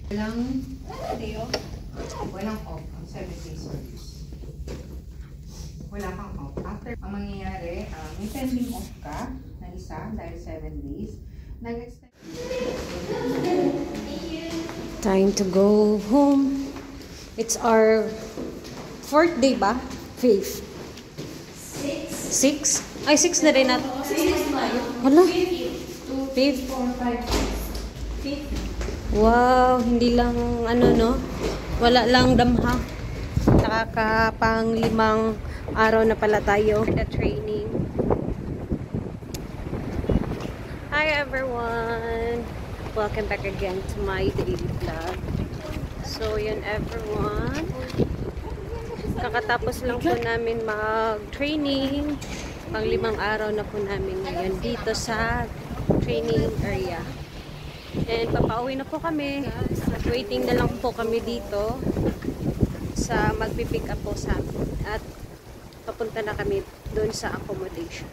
Walang off ang 7-day service. Wala kang off. After, ang mangyayari, may pending off ka na isa dahil 7 days. Nag-extend. Time to go home. It's our 4th day ba? 5th. 6? Ay, 6 na rin natin. Hala? 5th? 5th. Wow, hindi lang ano no? Wala lang damha. Nakakapang 5 araw na pala tayo. The training. Hi everyone! Welcome back again to my daily vlog. So yun everyone. Kakatapos lang po namin mag-training. Pang 5 araw na po namin ngayon dito sa training area. And papauwi na po kami. At waiting na lang po kami dito sa magpipick up po sa amin. At papunta na kami doon sa accommodation.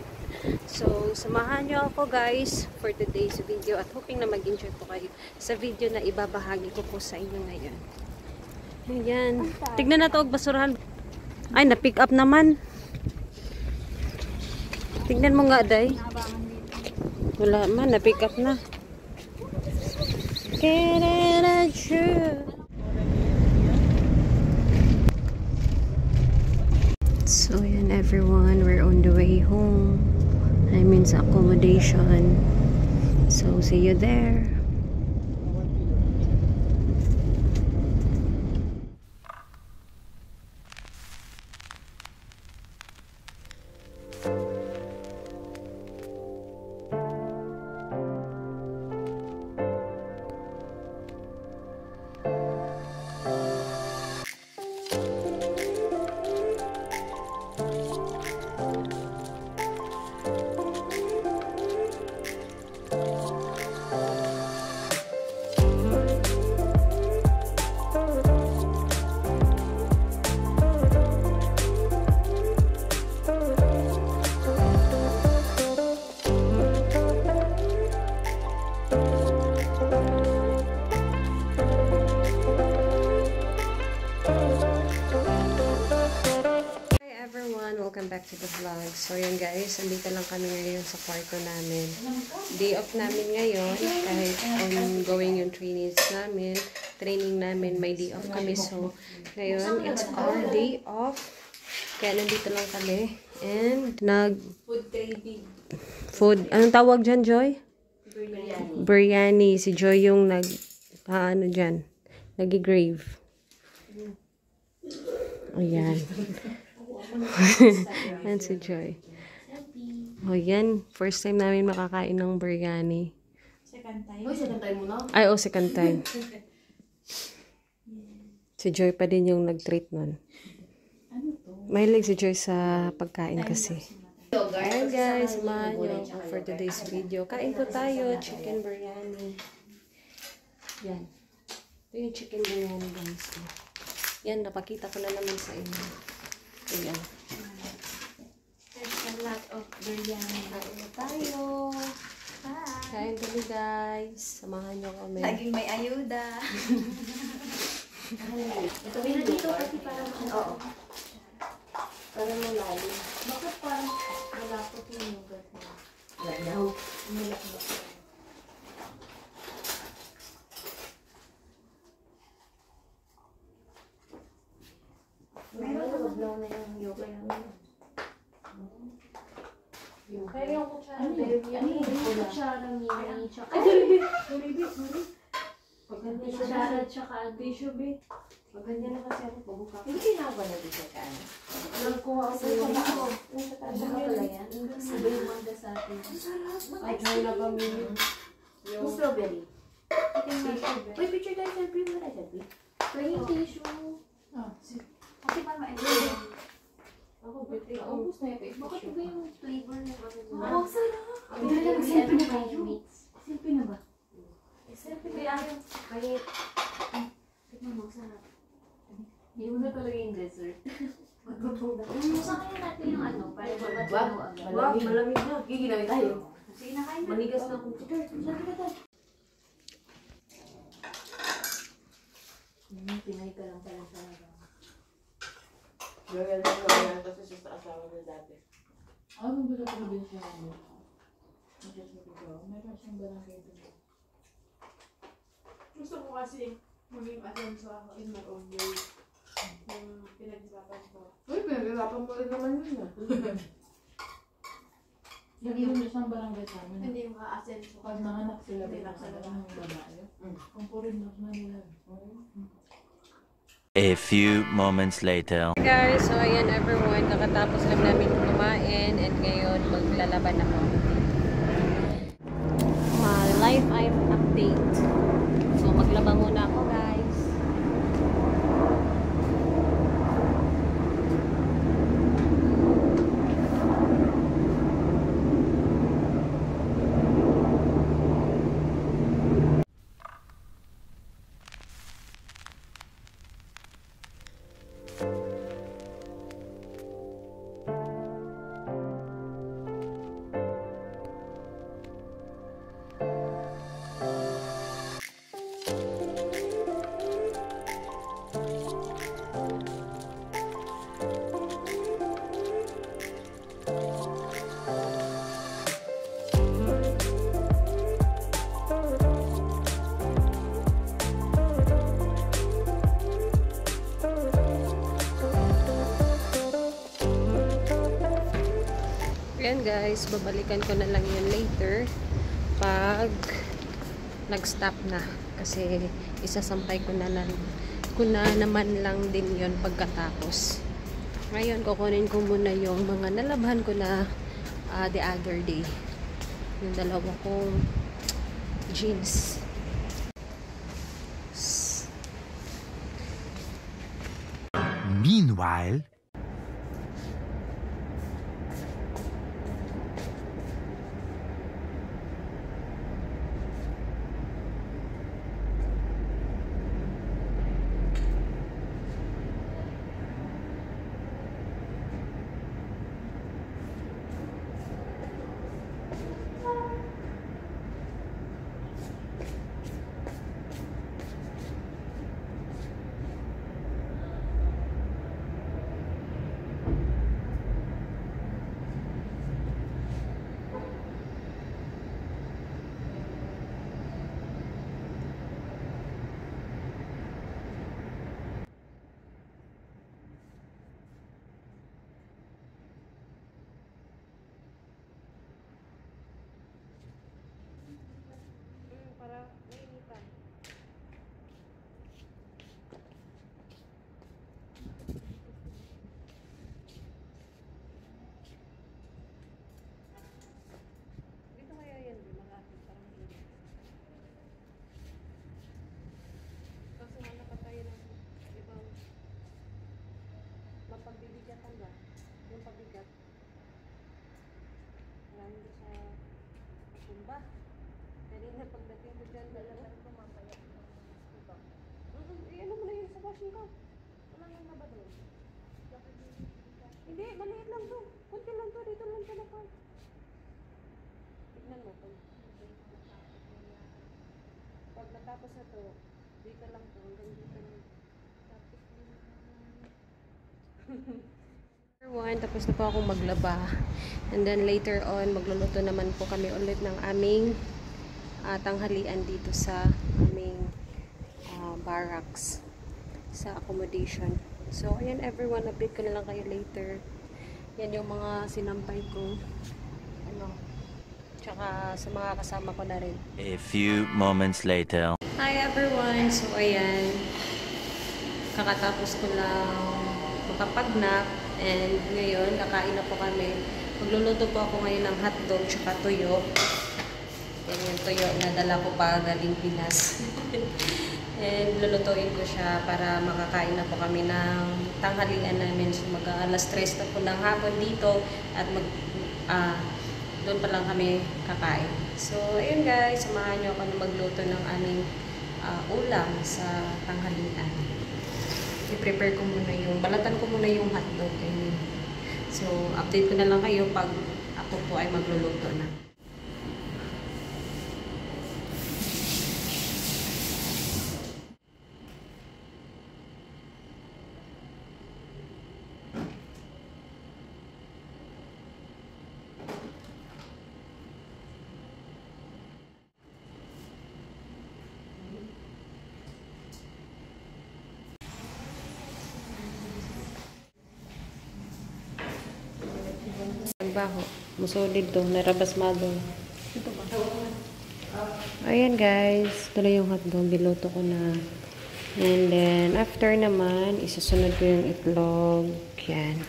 So, samahan nyo ako guys for today's video at hoping na mag-enjoy po kayo sa video na ibabahagi ko po sa inyo ngayon. Ayan. Tignan na ito og basurahan. Ay, na-pick up naman. Tignan mo nga, day. Wala man, na-pick up na. So, yan everyone. We're on the way home. I'm in sa accommodation. So, see you there. Welcome back to the vlog. So yun guys, andito lang kami ngayon sa kwarto namin. Day off namin ngayon kahit ongoing yung training namin, may day off kami. So ngayon, it's our day off. Kaya nandito lang kami. And Food craving. food, anong tawag dyan, Joy? Biryani. Biryani. Si Joy yung ano dyan, nag-grave. Ayan. Yan si Joy. O yan, first time namin makakain ng biryani. Second time? Oh, second time mo na? Ay, oh, second time. Si Joy pa din yung nag-treat nun. Mahilig si Joy sa pagkain kasi. Ayan guys, samahan nyo for today's video. Kain po tayo, chicken biryani. Yan. Ito yung chicken biryani guys. Yan, napakita ko na naman sa inyo. Ayan. There's a lot of biryani. Kain na tayo. Hi. Kain kami guys. Samahan nyo kami. Laging may ayuda. Ito rin dito kasi parang oo. Para malalim. Bakit parang malapot yung yogurt mo? Ganaw. Malapot. Meron na maglaw na yung yoga namin. Pero yung kutsara, Ano yung kutsara mini? Ay, sorry. Kutsara tsaka tissue bit. Pag ganyan na kasi ako, pabuka. Hindi na ba na dito ka? Nagkuha ako sa yung ako. Saka pala yan. Sabi yung mangga sa atin. Ay, try na kami. Yung strawberry. Uy, picture tayo selfie mo na selfie. Yung tissue. Kasi parang ma-enjoy. Ako, birthday. Ubus na ito. Bakit ba yung flavor na ba? Oo, sarap. Hindi na Selfie na kayo. Selfie na ba? Selfie na ayaw. Kahit. Tignan mo, sarap. Hindi mo na talaga yung dessert. Saan kaya natin yung ano? Para mabati mo agad. Wag, malamig na. Giginawin tayo. Sige na kayo. Manigas na computer. Sabi ka tayo. Pinay ka lang pala sa araw. Gawin lang kami kasi sa asawa niya dati. Ano ba na din siya ano? Meron siyang barangay doon. Gusto ko kasi maging asenso ako in my own way. Yung pinag-isapan ko. Uy, pinag-ilapan mo rin naman yun ah. Hindi mo isang barangay sa amin. Hindi yung aasenso ko. Pag nanganak sila, Hindi bilang lang sa sila. ng babae. Kung po rin na nila. A few moments later. Guys, so ayan everyone, kakatapos lang namin kumain and ngayon maglalaban ako. Life I'm update. So maglaba muna ako guys. Ayan guys, babalikan ko na lang yun later pag nag-stop na kasi isasampay ko na naman lang din yon pagkatapos. Ngayon kukunin ko muna yung mga nalabhan ko na the other day, yung dalawa kong jeans. Meanwhile, para mainitan. Dito kaya yan, malapit parang dito. Kasi hanap pa tayo ng ibang mapagbibigatan ba? Yung pabigat. Marami doon sa Tumba. Kanina pagdating ko dyan, dalawa ko mamaya. Ano mo na yun sa washing ka? Wala nang na ba doon? Hindi, maliit lang to. Kunti lang to, dito lang sa lapay. Tignan mo pag natapos na to, dito lang to, hanggang dito lang. Tapos everyone, tapos na po akong maglaba. And then later on, magluluto naman po kami ulit ng aming tanghalian dito sa aming barracks sa accommodation. So, ayan everyone, update ko na lang kayo later. Yan yung mga sinampay ko. Tsaka sa mga kasama ko na rin. a few moments later. Hi everyone! So, ayan. Kakatapos ko lang makapagnap. And ngayon, kakain na po kami. Magluluto po ako ngayon ng hotdog tsaka tuyo. Yan yung tuyo na dala ko pa galing Pinas. And lulutuin ko siya para makakain na po kami ng tanghalian namin. So mag-alas 3 na po ng hapon dito at doon pa lang kami kakain. So ayun guys, samahan nyo ako na magluto ng aming ulam sa tanghalian. I-prepare ko muna balatan ko muna yung hotdog. So update ko na lang kayo pag ako po ay magluluto na. baho. Musulid to. Narabas mado. Ayan guys. Ito na yung hotdog. Biluto ko na. And then, after naman, isasunod ko yung itlog. Yan.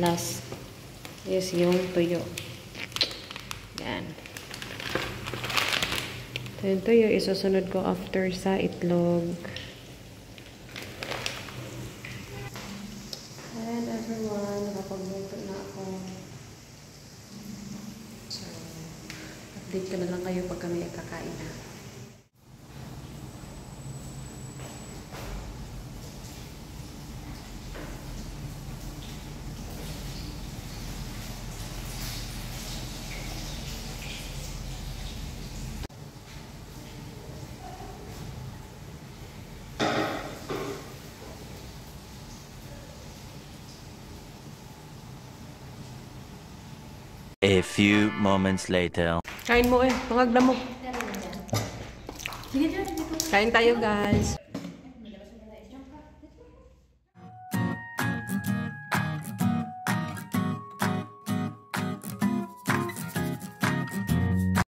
Last is yung tuyo. Yan. So, yung tuyo, isusunod ko after sa itlog. And everyone, nakapagluto na ako. So, update ko na lang kayo pag kami kakain na. A few moments later. Kain mo eh. Pangagda mo. Sige, dyan. Dito. Kain tayo guys.